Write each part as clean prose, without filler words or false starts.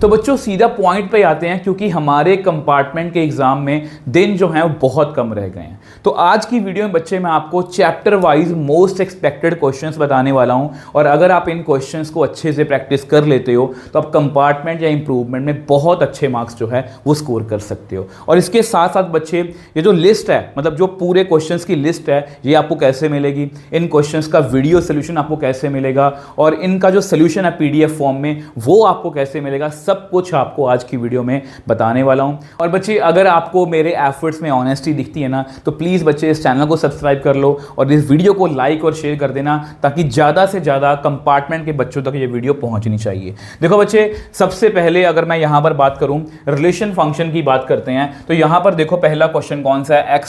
तो बच्चों सीधा पॉइंट पे आते हैं, क्योंकि हमारे कंपार्टमेंट के एग्जाम में दिन जो हैं वो बहुत कम रह गए हैं। तो आज की वीडियो में बच्चे मैं आपको chapter wise most expected questions बताने वाला हूं, और अगर आप इन क्वेश्चंस को अच्छे से प्रैक्टिस कर लेते हो तो आप कंपार्टमेंट या इंप्रूवमेंट में बहुत अच्छे मार्क्स जो है वो स्कोर कर सकते हो। और इसके साथ साथ बच्चे ये जो लिस्ट है, मतलब जो पूरे क्वेश्चंस की लिस्ट है, ये आपको कैसे मिलेगी, इन क्वेश्चंस का वीडियो सोल्यूशन आपको कैसे मिलेगा, और इनका जो सोल्यूशन है पीडीएफ फॉर्म में वो आपको कैसे मिलेगा, सब कुछ आपको आज की वीडियो में बताने वाला हूं। और बच्चे अगर आपको मेरे एफर्ट्स में ऑनेस्टी दिखती है ना, तो प्लीज़ बच्चे इस चैनल को सब्सक्राइब कर लो और इस वीडियो को लाइक और शेयर कर देना, ताकि ज़्यादा से ज़्यादा कंपार्टमेंट के बच्चों तक ये वीडियो पहुंचनी चाहिए। देखो बच्चे, सबसे पहले अगर मैं यहाँ पर बात करूँ, रिलेशन फंक्शन की बात करते हैं, तो यहाँ पर देखो पहला क्वेश्चन कौन सा है,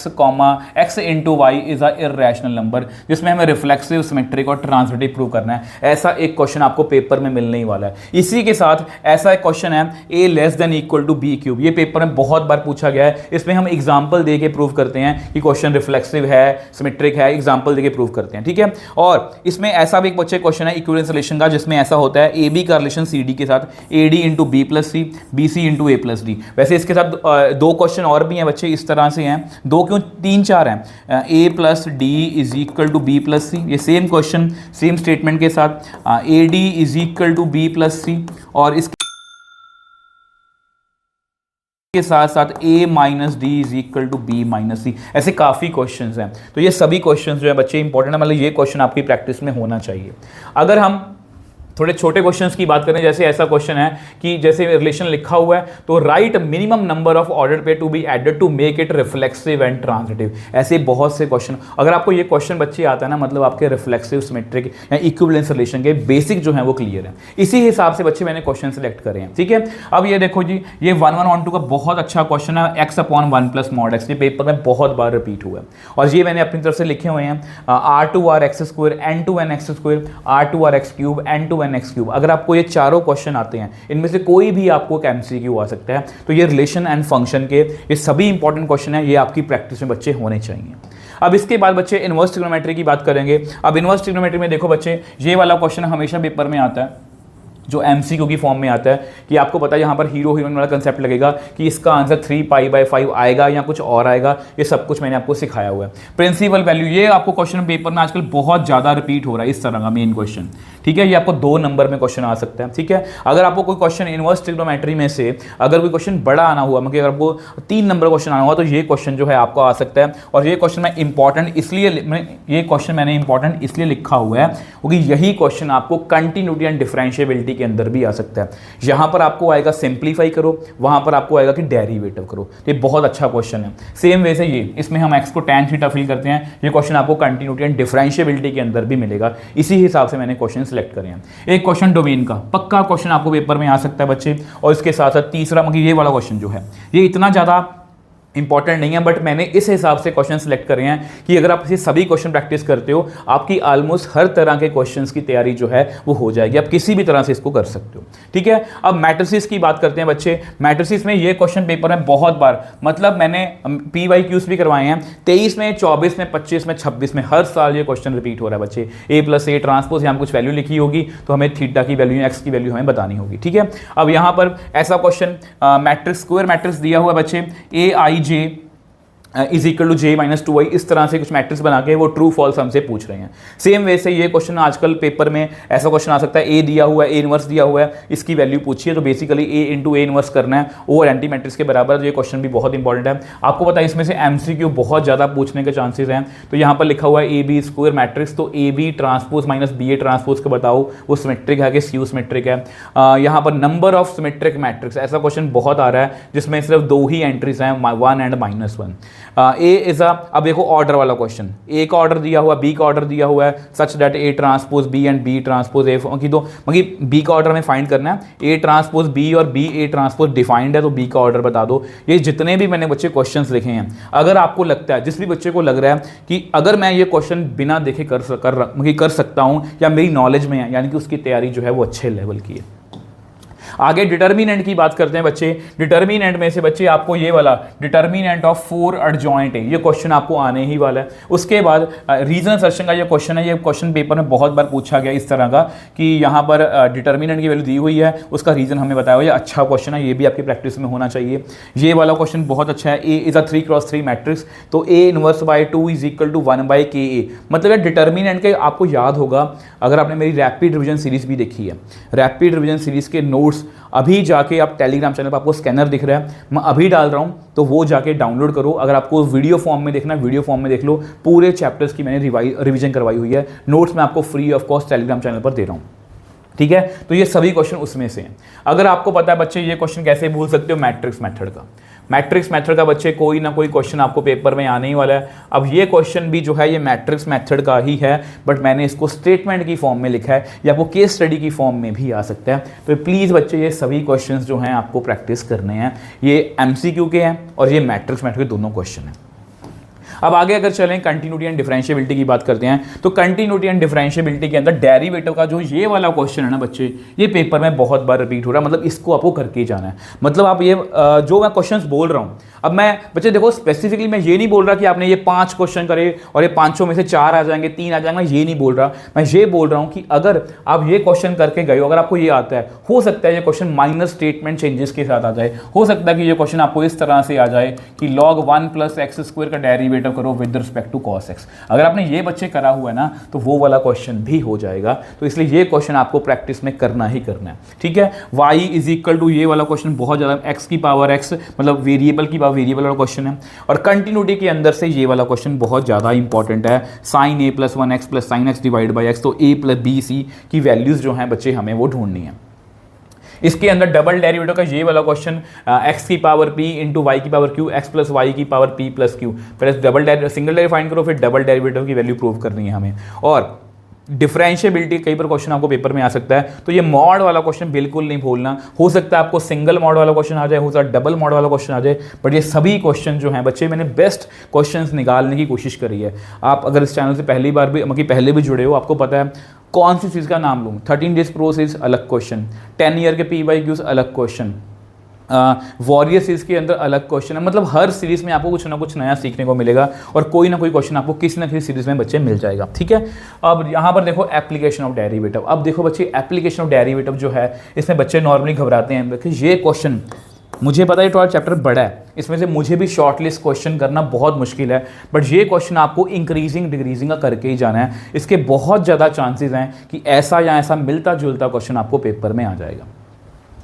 x into y is a irrational number, जिसमें हमें रिफ्लेक्सिव, सिमेट्रिक और ट्रांजिटिव प्रूव करना है। ऐसा एक क्वेश्चन आपको पेपर में मिलने ही वाला है। इसी के साथ ऐसा एक क्वेश्चन है a less than equal to b cube, ये पेपर में बहुत बार पूछा गया है। इसमें हम एग्जांपल देके प्रूव करते हैं कि क्वेश्चन रिफ्लेक्सिव है, सिमेट्रिक है, एग्जांपल देके प्रूव करते हैं, ठीक है। और इसमें ऐसा भी एक बच्चे क्वेश्चन है इक्विवेलेंस रिलेशन का, जिसमें ऐसा होता है ए बी का रिलेशन सी डी के साथ ए d into b plus c, b c into a plus d. वैसे इसके साथ दो क्वेश्चन और भी हैं बच्चे, इस तरह से हैं, दो क्यों तीन चार हैं, A plus D is equal to B plus C, ये सेम क्वेश्चन सेम स्टेटमेंट के साथ ए D is equal to B plus C, और इसके साथ साथ a minus D is equal to B minus C. ऐसे काफ़ी क्वेश्चंस हैं। तो ये सभी क्वेश्चंस जो है बच्चे इंपॉर्टेंट है, मतलब ये क्वेश्चन आपकी प्रैक्टिस में होना चाहिए। अगर हम थोड़े छोटे क्वेश्चंस की बात करें, जैसे ऐसा क्वेश्चन है कि जैसे रिलेशन लिखा हुआ है, तो right minimum number of order pair to be added to make it reflexive and transitive. ऐसे बहुत से क्वेश्चन, अगर आपको ये क्वेश्चन बच्चे आता है ना, मतलब आपके रिफ्लेक्सिव, सिमेट्रिक या इक्विवेलेंस रिलेशन के बेसिक जो है वो क्लियर है। इसी हिसाब से बच्चे मैंने क्वेश्चन सेलेक्ट करे हैं, ठीक है। अब ये देखो जी, ये 1-1-1-2 का बहुत अच्छा क्वेश्चन है, x upon 1 plus mod x, ये पेपर में बहुत बार रिपीट हुआ है, और ये मैंने अपनी तरफ से लिखे हुए हैं r2r(x², n2n(x², r2r(x3, n2n(x3)। अगर आपको ये चारों क्वेश्चन आते हैं, इनमें से कोई भी आपको एक एमसीक्यू आ सकता है, तो ये रिलेशन एंड फंक्शन के ये सभी इंपॉर्टेंट क्वेश्चन है, ये आपकी प्रैक्टिस में बच्चे होने चाहिए। अब इसके बाद बच्चे इनवर्स ट्रिग्नोमेट्री की बात करेंगे। अब इनवर्स ट्रिग्नोमेट्री में देखो बच्चे, ये वाला क्वेश्चन हमेशा पेपर में आता है, जो एमसीक्यू की फॉर्म में आता है, कि आपको पता है यहाँ पर हीरो हीरोइन वाला कंसेप्ट लगेगा कि इसका आंसर 3π/5 आएगा या कुछ और आएगा। ये सब कुछ मैंने आपको सिखाया हुआ है। प्रिंसिपल वैल्यू, ये आपको क्वेश्चन पेपर में आजकल बहुत ज़्यादा रिपीट हो रहा है, इस तरह का मेन क्वेश्चन, ठीक है। ये आपको 2 नंबर में क्वेश्चन आ सकता है, ठीक है। अगर आपको कोई क्वेश्चन इनवर्स ट्रिग्नोमेट्री में से अगर कोई क्वेश्चन बड़ा आना हुआ, मतलब अगर आपको 3 नंबर क्वेश्चन आना हुआ, तो ये क्वेश्चन जो है आपको आ सकता है। और ये क्वेश्चन मैं इंपॉर्टेंट इसलिए मैंने इंपॉर्टेंट इसलिए लिखा हुआ है क्योंकि यही क्वेश्चन आपको कंटिन्यूटी एंड डिफरेंशिएबिलिटी के अंदर भी आ सकता है। यहां पर आपको आएगा सिंप्लीफाई करो, वहां पर आपको आएगा कि डेरिवेटिव करो। ये बहुत अच्छा क्वेश्चन है। सेम वे से ये, इसमें हम x को tan थीटा फिल करते हैं, ये क्वेश्चन आपको कंटिन्यूटी एंड डिफरेंशिएबिलिटी के अंदर भी मिलेगा। इसी हिसाब से मैंने क्वेश्चन सेलेक्ट करे हैं। एक क्वेश्चन डोमेन का पक्का क्वेश्चन आपको पेपर में आ सकता है बच्चे। और इसके साथ साथ तीसरा, मतलब ये वाला क्वेश्चन जो है ये इतना ज़्यादा इंपॉर्टेंट नहीं है, बट मैंने इस हिसाब से क्वेश्चन सेलेक्ट करे हैं कि अगर आप इसे सभी क्वेश्चन प्रैक्टिस करते हो, आपकी ऑलमोस्ट हर तरह के क्वेश्चंस की तैयारी जो है वो हो जाएगी। आप किसी भी तरह से इसको कर सकते हो, ठीक है। अब मैट्रिसेस की बात करते हैं बच्चे। मैट्रिसेस में ये क्वेश्चन पेपर में बहुत बार, मतलब मैंने PYQs भी करवाए हैं, 23 में, 24 में, 25 में, 26 में, हर साल ये क्वेश्चन रिपीट हो रहा है बच्चे। a+a ट्रांसपोज, यहाँ कुछ वैल्यू लिखी होगी, तो हमें थीटा की वैल्यू, एक्स की वैल्यू हमें बतानी होगी, ठीक है। अब यहाँ पर ऐसा क्वेश्चन मैट्रिक्स, स्क्वायर मैट्रिक्स दिया हुआ है बच्चे, aij is equal to j minus 2i, इस तरह से कुछ मैट्रिक्स बना के वो ट्रू फॉल्स हमसे पूछ रहे हैं। सेम वे से ये क्वेश्चन आजकल पेपर में ऐसा क्वेश्चन आ सकता है, a दिया हुआ है, a इनवर्स दिया हुआ है, इसकी वैल्यू पूछिए, तो basically a into a inverse करना है, और एंटी मैट्रिक्स के बराबर। ये क्वेश्चन भी बहुत इंपॉर्टेंट है। आपको पता है इसमें से एमसीक्यू बहुत ज़्यादा पूछने के चांसेस हैं। तो यहाँ पर लिखा हुआ है AB स्क्वायर मैट्रिक्स, तो AB transpose minus BA transpose को बताओ वो सिमेट्रिक है कि स्क्यू सिमेट्रिक है। यहाँ पर नंबर ऑफ सिमेट्रिक मैट्रिक्स, ऐसा क्वेश्चन बहुत आ रहा है जिसमें सिर्फ 2 ही एंट्रीज हैं, 1 एंड -1। ए इज अब देखो ऑर्डर वाला क्वेश्चन, ए का ऑर्डर दिया हुआ, बी का ऑर्डर दिया हुआ है, such that a transpose b and b transpose a की, तो बी का ऑर्डर में फाइंड करना है, ए ट्रांसपोज बी और बी ए ट्रांसपोज डिफाइंड है, तो बी का ऑर्डर बता दो। ये जितने भी मैंने बच्चे क्वेश्चंस लिखे हैं, अगर आपको लगता है, जिस भी बच्चे को लग रहा है कि अगर मैं ये क्वेश्चन बिना देखे कर सकता हूँ या मेरी नॉलेज में है, यानी कि उसकी तैयारी जो है वो अच्छे लेवल की है। आगे डिटर्मिनेंट की बात करते हैं बच्चे। डिटर्मिनेंट में से बच्चे आपको ये वाला डिटर्मिनेंट ऑफ 4 एडजॉइंट है, ये क्वेश्चन आपको आने ही वाला है। उसके बाद रीजन असर्शन का ये क्वेश्चन है, ये क्वेश्चन पेपर में बहुत बार पूछा गया इस तरह का कि यहाँ पर डिटर्मिनेंट की वैल्यू दी हुई है, उसका रीजन हमें बताया हुआ है। अच्छा क्वेश्चन है, ये भी आपकी प्रैक्टिस में होना चाहिए। ये वाला क्वेश्चन बहुत अच्छा है, a is a 3x3 matrix, तो A inverse by 2 is equal to 1/KA। मतलब डिटर्मिनेंट के आपको याद होगा, अगर आपने मेरी रैपिड रिवीजन सीरीज भी देखी है, रैपिड रिवीजन सीरीज के नोट्स अभी जाके आप टेलीग्राम चैनल पर आपको स्कैनर दिख रहा है, मैं अभी डाल रहा हूँ, तो वो जाके डाउनलोड करो। अगर आपको वीडियो फॉर्म में देखना है, वीडियो फॉर्म में देख लो, पूरे चैप्टर्स की मैंने रिवीजन करवाई हुई है, नोट्स मैं आपको free of cost Telegram channel पर दे रहा हूँ। ठीक है, तो ये सभी क्वेश्चन उसमें से हैं। अगर आपको पता है बच्चे ये क्वेश्चन कैसे भूल सकते हो, मैट्रिक्स मेथड का, मैट्रिक्स मेथड का बच्चे कोई ना कोई क्वेश्चन आपको पेपर में आने ही वाला है। अब ये क्वेश्चन भी जो है ये मैट्रिक्स मेथड का ही है, बट मैंने इसको स्टेटमेंट की फॉर्म में लिखा है, या आपको केस स्टडी की फॉर्म में भी आ सकता है। तो प्लीज़ बच्चे ये सभी क्वेश्चंस जो हैं आपको प्रैक्टिस करने हैं। ये एमसीक्यू के हैं और ये मैट्रिक्स मेथड के दोनों क्वेश्चन हैं। अब आगे अगर चलें कंटिन्यूटी एंड डिफरेंशिएबिलिटी की बात करते हैं, तो कंटिन्यूटी एंड डिफरेंशिएबिलिटी के अंदर डेरिवेटिव का जो ये वाला क्वेश्चन है ना बच्चे, ये पेपर में बहुत बार रिपीट हो रहा है। मतलब इसको आपको करके ही जाना है। मतलब आप ये जो मैं क्वेश्चंस बोल रहा हूँ, अब मैं बच्चे देखो स्पेसिफिकली मैं ये नहीं बोल रहा कि आपने ये 5 क्वेश्चन करे और ये 500 में से 4 आ जाएंगे, 3 आ जाएंगे, मैं ये नहीं बोल रहा। मैं ये बोल रहा हूँ कि अगर आप ये क्वेश्चन करके गए हो, अगर आपको ये आता है, हो सकता है ये क्वेश्चन माइनर स्टेटमेंट चेंजेस के साथ आ जाए, हो सकता है कि ये क्वेश्चन आपको इस तरह से आ जाए कि log 1 + x² का डेरिवेटिव करो with respect to cos x। अगर आपने ये बच्चे करा हुआ है ना, तो वो वाला क्वेश्चन भी हो जाएगा। तो इसलिए ये क्वेश्चन आपको प्रैक्टिस में करना ही करना है। ठीक है, y = ये वाला क्वेश्चन बहुत ज़्यादा, x की पावर x मतलब वेरिएबल की पावर वेरिएबल वाला क्वेश्चन है। और कंटिन्यूटी के अंदर से ये वाला क्वेश्चन बहुत ज़्यादा इंपॉर्टेंट है, sin a + 1x + sin x / x। तो a + b c की वैल्यूज़ जो हैं बच्चे हमें वो ढूंढनी है। इसके अंदर डबल डेरिवेटिव का ये वाला क्वेश्चन x की पावर p × y की पावर q, x + y की पावर p + q। पहले डबल सिंगल डेरिवेटिव फाइंड करो, फिर डबल डेरिवेटिव की वैल्यू प्रूव करनी है हमें। और डिफरेंशिएबिलिटी कई बार क्वेश्चन आपको पेपर में आ सकता है, तो ये मॉड वाला क्वेश्चन बिल्कुल नहीं भूलना। हो सकता है आपको सिंगल मॉड वाला क्वेश्चन आ जाए, हो सकता है डबल मॉड वाला क्वेश्चन आ जाए, बट ये सभी क्वेश्चन जो हैं बच्चे मैंने बेस्ट क्वेश्चंस निकालने की कोशिश करी है। आप अगर इस चैनल से पहली बार भी मतलब पहले भी जुड़े हो, आपको पता है कौन सी चीज़ का नाम लूँ। 13 डेज प्रोसेस अलग क्वेश्चन, 10 ईयर के PYQs अलग क्वेश्चन, वॉरियर सीरीज के अंदर अलग क्वेश्चन है। मतलब हर सीरीज में आपको कुछ ना कुछ नया सीखने को मिलेगा और कोई ना कोई क्वेश्चन आपको किसी ना किसी सीरीज में बच्चे मिल जाएगा। ठीक है, अब यहाँ पर देखो एप्लीकेशन ऑफ डेरिवेटिव। अब देखो बच्चे एप्लीकेशन ऑफ डेरिवेटिव जो है, इसमें बच्चे नॉर्मली घबराते हैं कि ये क्वेश्चन, मुझे पता है 12 चैप्टर बड़ा है, इसमें से मुझे भी शॉर्टलिस्ट क्वेश्चन करना बहुत मुश्किल है, बट ये क्वेश्चन आपको इंक्रीजिंग डिक्रीजिंग का करके ही जाना है। इसके बहुत ज़्यादा चांसेस हैं कि ऐसा या ऐसा मिलता जुलता क्वेश्चन आपको पेपर में आ जाएगा।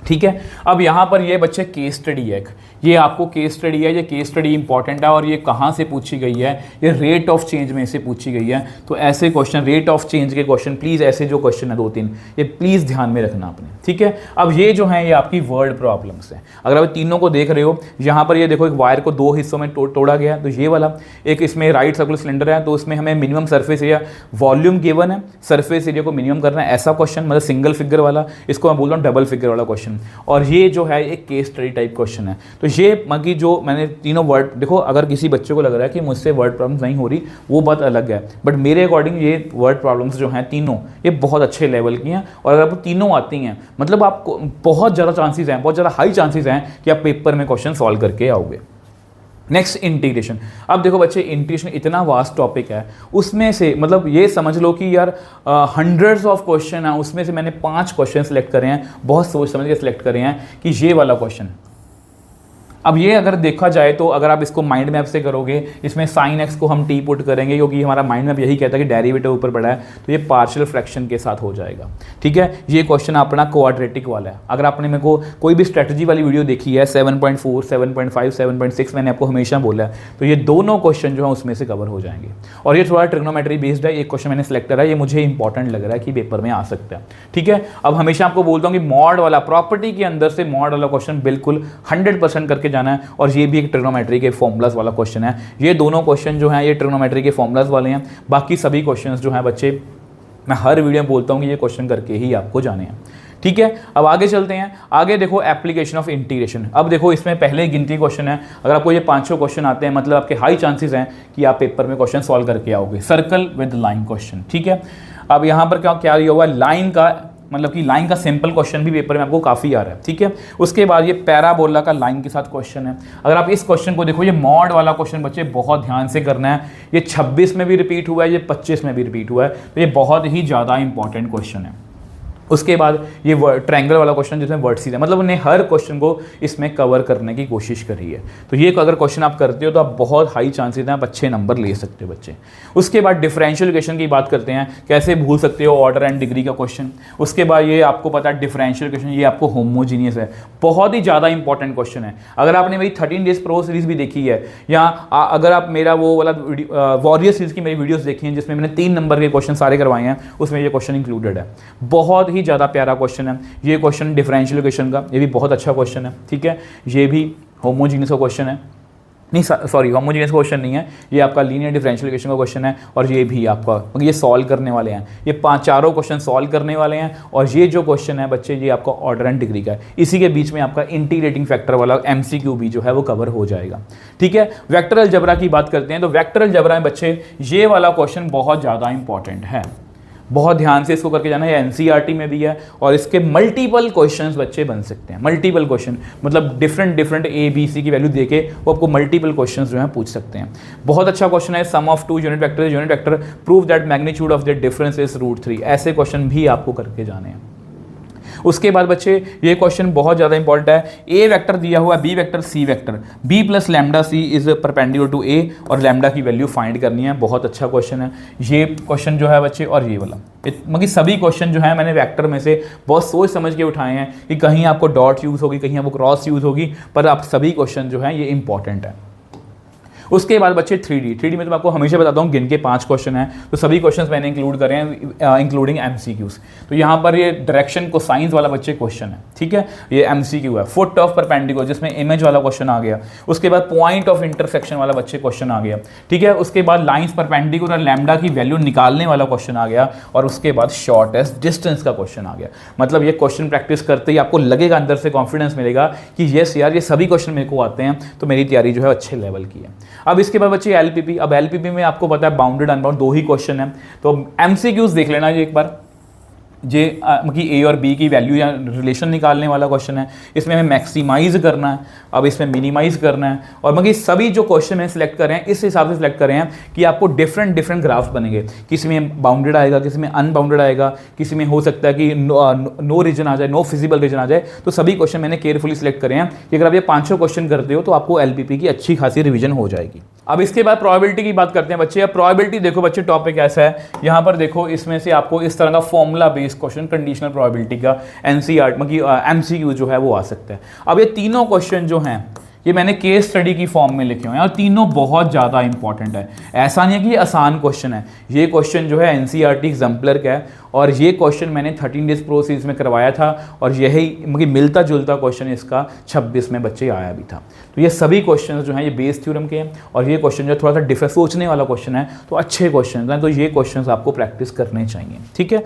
ठीक है, अब यहाँ पर ये बच्चे केस स्टडी है, ये आपको केस स्टडी है, ये केस स्टडी इंपॉर्टेंट है और ये कहाँ से पूछी गई है, ये रेट ऑफ चेंज में से पूछी गई है। तो ऐसे क्वेश्चन, रेट ऑफ चेंज के क्वेश्चन प्लीज़, ऐसे जो क्वेश्चन है 2-3, ये प्लीज़ ध्यान में रखना आपने। ठीक है, अब ये जो है ये आपकी वर्ड प्रॉब्लम्स है। अगर आप तीनों को देख रहे हो, यहाँ पर ये देखो एक वायर को 2 हिस्सों में तोड़ा गया है, तो ये वाला एक इसमें राइट सर्कुलर सिलेंडर है, तो उसमें हमें minimum surface area, volume given है, सरफेस एरिया को मिनिमम करना है, ऐसा क्वेश्चन, मतलब सिंगल फिगर वाला, इसको मैं बोल रहा हूँ डबल फिगर वाला क्वेश्चन। और ये जो है एक केस स्टडी टाइप क्वेश्चन है। तो ये मतलब जो मैंने तीनों वर्ड, देखो अगर किसी बच्चे को लग रहा है कि मुझसे वर्ड प्रॉब्लम्स नहीं हो रही, वो बात अलग है, बट मेरे अकॉर्डिंग ये वर्ड प्रॉब्लम्स जो हैं तीनों, ये बहुत अच्छे लेवल की हैं। और अगर आपको तीनों आती हैं, मतलब आपको बहुत ज़्यादा चांसेस हैं, बहुत ज़्यादा हाई चांसेस हैं कि आप पेपर में क्वेश्चन सॉल्व करके आओगे। Next integration. अब देखो बच्चे, इंटीग्रेशन इतना वास्ट टॉपिक है, उसमें से मतलब ये समझ लो कि यार हंड्रेड्स ऑफ क्वेश्चन है, उसमें से मैंने 5 क्वेश्चन सेलेक्ट करे हैं, बहुत सोच समझ के सेलेक्ट करे हैं कि ये वाला क्वेश्चन। अब ये अगर देखा जाए तो अगर आप इसको माइंड मैप से करोगे, इसमें साइन एक्स को हम टी पुट करेंगे क्योंकि हमारा माइंड मैप यही कहता है कि डेरिवेटिव ऊपर पड़ा है, तो ये पार्शियल फ्रैक्शन के साथ हो जाएगा। ठीक है, ये क्वेश्चन अपना क्वाड्रेटिक वाला है। अगर आपने मेरे को कोई भी स्ट्रेटजी वाली वीडियो देखी है 7.4, 7.5, 7.6, मैंने आपको हमेशा बोला है, तो ये दोनों क्वेश्चन जो है उसमें से कवर हो जाएंगे। और ये थोड़ा ट्रिग्नोमेट्री बेस्ड है, एक क्वेश्चन मैंने सेलेक्ट करा है, ये मुझे इंपॉर्टेंट लग रहा है कि पेपर में आ सकता है। ठीक है, अब हमेशा आपको बोलता हूँ कि मॉड वाला, प्रॉपर्टी के अंदर से मॉड वाला क्वेश्चन बिल्कुल 100% करके जाना है। और ये भी एक ट्रिग्नोमेट्री के फॉर्मूलाज वाला क्वेश्चन है। ये दोनों क्वेश्चन जो हैं ये ट्रिग्नोमेट्री के फॉर्मूलाज वाले हैं। बाकी सभी क्वेश्चंस जो हैं बच्चे, मैं हर वीडियो में बोलता हूँ कि ये क्वेश्चन करके ही आपको जाने हैं। ठीक है, अब आगे चलते हैं। आगे देखो एप्लीकेशन ऑफ इंटीग्रेशन। अब देखो इसमें पहले गिनती क्वेश्चन है, अगर आपको ये 500 क्वेश्चन आते हैं, मतलब आपके हाई चांसेस हैं कि आप पेपर में क्वेश्चन सॉल्व करके आओगे। Circle with line question. ठीक है, अब यहाँ पर क्या दिया हुआ है, लाइन का मतलब कि लाइन का सिंपल क्वेश्चन भी पेपर में आपको काफ़ी आ रहा है, ठीक है। उसके बाद ये पैराबोला का लाइन के साथ क्वेश्चन है। अगर आप इस क्वेश्चन को देखो, ये मॉड वाला क्वेश्चन बच्चे बहुत ध्यान से करना है। ये 26 में भी रिपीट हुआ है, ये 25 में भी रिपीट हुआ है, तो ये बहुत ही ज़्यादा इंपॉर्टेंट क्वेश्चन है। उसके बाद ये ट्रायंगल वाला क्वेश्चन जिसमें वर्टिसेस है, मतलब उन्हें हर क्वेश्चन को इसमें कवर करने की कोशिश करी है। तो ये अगर क्वेश्चन आप करते हो तो आप बहुत हाई चांसेस हैं आप अच्छे नंबर ले सकते हो बच्चे। उसके बाद डिफरेंशियल इक्वेशन की बात करते हैं, कैसे भूल सकते हो ऑर्डर एंड डिग्री का क्वेश्चन। उसके बाद ये आपको पता है डिफरेंशियल इक्वेशन, ये आपको होमोजीनियस है, बहुत ही ज़्यादा इंपॉर्टेंट क्वेश्चन है। अगर आपने मेरी 13 डेज प्रो सीरीज भी देखी है, या अगर आप मेरा वो वाला वॉरियर सीरीज की मेरी वीडियोज़ देखी हैं जिसमें मैंने 3 नंबर के क्वेश्चन सारे करवाए हैं, उसमें ये क्वेश्चन इंक्लूडेड है। बहुत ही ज़्यादा प्यारा क्वेश्चन है ये क्वेश्चन डिफरेंशियल इक्वेशन का, ये भी बहुत अच्छा क्वेश्चन है, ठीक है। ये भी होमोजीनियस का क्वेश्चन है, नहीं सॉरी होमोजीनियस क्वेश्चन नहीं है, ये आपका लीनियर डिफरेंशियल इक्वेशन का क्वेश्चन है। और ये भी आपका ये सॉल्व करने वाले हैं, ये चारों क्वेश्चन सॉल्व करने वाले हैं। और ये जो क्वेश्चन है बच्चे, ये आपका ऑर्डर एंड डिग्री का है। इसी के बीच में आपका इंटीग्रेटिंग फैक्टर वाला MCQ भी जो है वो कवर हो जाएगा, ठीक है। वेक्टर अलजेब्रा की बात करते हैं, तो वेक्टर अलजेब्रा में बच्चे ये वाला क्वेश्चन बहुत ज़्यादा इंपॉर्टेंट है, बहुत ध्यान से इसको करके जाना है। NCERT में भी है और इसके मल्टीपल क्वेश्चंस बच्चे बन सकते हैं। मल्टीपल क्वेश्चन मतलब डिफरेंट ABC की वैल्यू देके वो आपको मल्टीपल क्वेश्चंस जो है पूछ सकते हैं। बहुत अच्छा क्वेश्चन है, sum of 2 unit vector prove that magnitude of the difference is √3। ऐसे क्वेश्चन भी आपको करके जाने हैं। उसके बाद बच्चे ये क्वेश्चन बहुत ज़्यादा इंपॉर्टेंट है। A वेक्टर दिया हुआ है, B vector, C vector, B plus lambda C is perpendicular to A और लैम्डा की वैल्यू फाइंड करनी है। बहुत अच्छा क्वेश्चन है ये क्वेश्चन जो है बच्चे। और ये वाला मतलब सभी क्वेश्चन जो है मैंने वेक्टर में से बहुत सोच समझ के उठाए हैं कि कहीं आपको डॉट यूज़ होगी, कहीं आपको क्रॉस यूज़ होगी, पर आप सभी क्वेश्चन जो है ये इंपॉर्टेंट है। उसके बाद बच्चे 3D में तो मैं आपको हमेशा बताता हूँ गिन के 5 क्वेश्चन हैं, तो सभी क्वेश्चंस मैंने इंक्लूड करे हैं इंक्लूडिंग MCQs। तो यहाँ पर ये डायरेक्शन को साइंस वाला बच्चे क्वेश्चन है, ठीक है, ये MCQ है। फुट ऑफ परपेंडिकुलर जिसमें इमेज वाला क्वेश्चन आ गया। उसके बाद पॉइंट ऑफ इंटरसेक्शन वाला बच्चे क्वेश्चन आ गया, ठीक है। उसके बाद लाइन्स परपेंडिकुलर लैम्डा की वैल्यू निकालने वाला क्वेश्चन आ गया। और उसके बाद शॉर्टेस्ट डिस्टेंस का क्वेश्चन आ गया। मतलब ये क्वेश्चन प्रैक्टिस करते ही आपको लगेगा, अंदर से कॉन्फिडेंस मिलेगा कि यस यार ये सभी क्वेश्चन मेरे को आते हैं, तो मेरी तैयारी जो है अच्छे लेवल की है। अब इसके बाद बच्चे LPP। अब LPP में आपको पता है बाउंडेड अनबाउंड 2 ही क्वेश्चन है, तो MCQs देख लेना एक बार। जे कि A और B की वैल्यू या रिलेशन निकालने वाला क्वेश्चन है। इसमें हमें मैक्सिमाइज करना है, अब इसमें मिनिमाइज करना है। और मतलब सभी जो क्वेश्चन है सिलेक्ट कर रहे हैं इस हिसाब से सिलेक्ट कर रहे हैं कि आपको डिफरेंट ग्राफ्स बनेंगे। किसी में बाउंडेड आएगा, किसी में अनबाउंडेड आएगा, किसी में हो सकता है कि नो रीजन आ जाए, नो फिजिबल रीजन आ जाए। तो सभी क्वेश्चन मैंने केयरफुली सिलेक्ट करे हैं कि अगर आप ये 5 क्वेश्चन करते हो तो आपको LPP की अच्छी खासी रिविजन हो जाएगी। अब इसके बाद प्रोबेबिलिटी की बात करते हैं बच्चे। अब प्रोबेबिलिटी देखो बच्चे, टॉपिक ऐसा है, यहाँ पर देखो इसमें से आपको इस तरह का formula based question conditional probability का NCERT मतलब MCQ जो है वो आ सकता है। अब ये तीनों क्वेश्चन जो हैं ये मैंने केस स्टडी की फॉर्म में लिखे हुए हैं और तीनों बहुत ज़्यादा इंपॉर्टेंट है। ऐसा नहीं है कि ये आसान क्वेश्चन है, ये क्वेश्चन जो है NCERT एग्जाम्पलर का है और ये क्वेश्चन मैंने 13 डेज प्रो सीरीज में करवाया था और यही मतलब मिलता जुलता क्वेश्चन इसका 26 में बच्चे आया भी था। तो ये सभी क्वेश्चन जो हैं ये बेस थ्योरम के हैं और ये क्वेश्चन जो थोड़ा सा डिफरेंट सोचने वाला क्वेश्चन है, तो अच्छे क्वेश्चन हैं, तो ये क्वेश्चन आपको प्रैक्टिस करने चाहिए, ठीक है।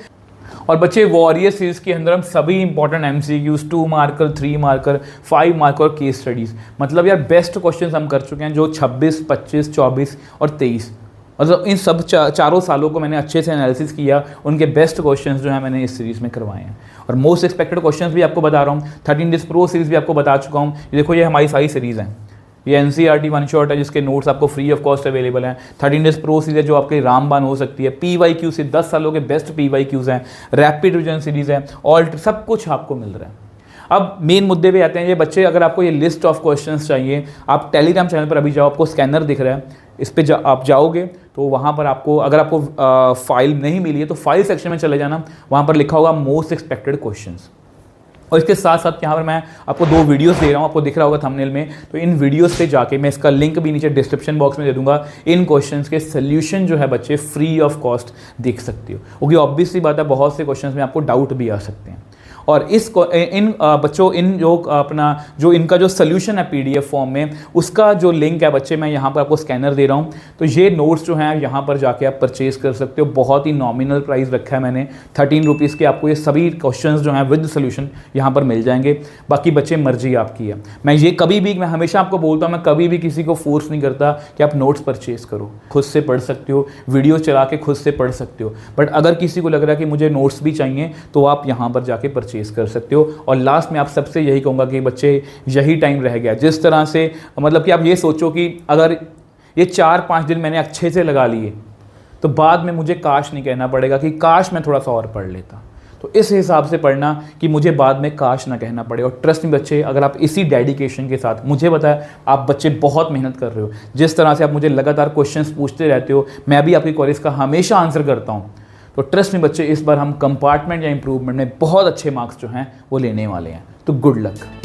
और बच्चे वॉरियर सीरीज के अंदर हम सभी important MCQs 2 marker, 3 marker, 5 marker और केस स्टडीज़, मतलब यार बेस्ट क्वेश्चंस हम कर चुके हैं जो 26, 25, 24 और 23, मतलब इन सब चारों सालों को मैंने अच्छे से एनालिसिस किया, उनके बेस्ट क्वेश्चंस जो है मैंने इस सीरीज़ में करवाए हैं। और मोस्ट एक्सपेक्टेड क्वेश्चंस भी आपको बता रहा हूँ, 13 डेज प्रो सीरीज़ भी आपको बता चुका हूँ। ये देखो ये हमारी सारी सीरीज़ हैं, ये NCERT वन शॉट है जिसके नोट्स आपको फ्री ऑफ कॉस्ट अवेलेबल हैं। 13 डेज प्रो सीरीज है जो आपके रामबान हो सकती है। PYQ से 10 सालों के बेस्ट PYQs हैं, रैपिड रिवीजन सीरीज़ है, ऑल्ट सब कुछ आपको मिल रहा है। अब मेन मुद्दे पे आते हैं ये बच्चे, अगर आपको ये लिस्ट ऑफ क्वेश्चंस चाहिए आप टेलीग्राम चैनल पर अभी जाओ, आपको स्कैनर दिख रहा है, इस पर आप जाओगे तो वहाँ पर आपको अगर आपको फाइल नहीं मिली है तो फाइल सेक्शन में चले जाना, वहाँ पर लिखा होगा मोस्ट एक्सपेक्टेड क्वेश्चंस। और इसके साथ साथ यहाँ पर मैं आपको 2 वीडियोस दे रहा हूँ, आपको दिख रहा होगा थंबनेल में, तो इन वीडियोस पे जाके मैं इसका लिंक भी नीचे डिस्क्रिप्शन बॉक्स में दे दूंगा। इन क्वेश्चंस के सोल्यूशन जो है बच्चे फ्री ऑफ कॉस्ट देख सकते हो, क्योंकि ऑब्वियसली बात है बहुत से क्वेश्चंस में आपको डाउट भी आ सकते हैं। और इन बच्चों इन जो अपना जो इनका जो सोल्यूशन है पीडीएफ फॉर्म में, उसका जो लिंक है बच्चे मैं यहाँ पर आपको स्कैनर दे रहा हूँ। तो ये नोट्स जो हैं यहाँ पर जाके आप परचेज कर सकते हो। बहुत ही नॉमिनल प्राइस रखा है मैंने, 13 रुपीज़ के आपको ये सभी क्वेश्चंस जो हैं विद सोल्यूशन यहाँ पर मिल जाएंगे। बाकी बच्चे मर्जी आपकी है। मैं हमेशा आपको बोलता हूँ, मैं कभी भी किसी को फोर्स नहीं करता कि आप नोट्स परचेज करो। खुद से पढ़ सकते हो, वीडियो चला के खुद से पढ़ सकते हो, बट अगर किसी को लग रहा है कि मुझे नोट्स भी चाहिए तो आप यहाँ पर जाके परचेज कर सकते हो। और लास्ट में आप सबसे यही कहूँगा कि बच्चे यही टाइम रह गया, जिस तरह से मतलब कि आप ये सोचो कि अगर ये 4-5 दिन मैंने अच्छे से लगा लिए तो बाद में मुझे काश नहीं कहना पड़ेगा कि काश मैं थोड़ा सा और पढ़ लेता। तो इस हिसाब से पढ़ना कि मुझे बाद में काश ना कहना पड़े। और ट्रस्ट में बच्चे, अगर आप इसी डेडिकेशन के साथ, मुझे पता है आप बच्चे बहुत मेहनत कर रहे हो, जिस तरह से आप मुझे लगातार क्वेश्चंस पूछते रहते हो, मैं भी आपकी क्वेरीज का हमेशा आंसर करता हूँ। तो ट्रस्ट में बच्चे, इस बार हम कंपार्टमेंट या इंप्रूवमेंट में बहुत अच्छे मार्क्स जो हैं वो लेने वाले हैं। तो गुड लक।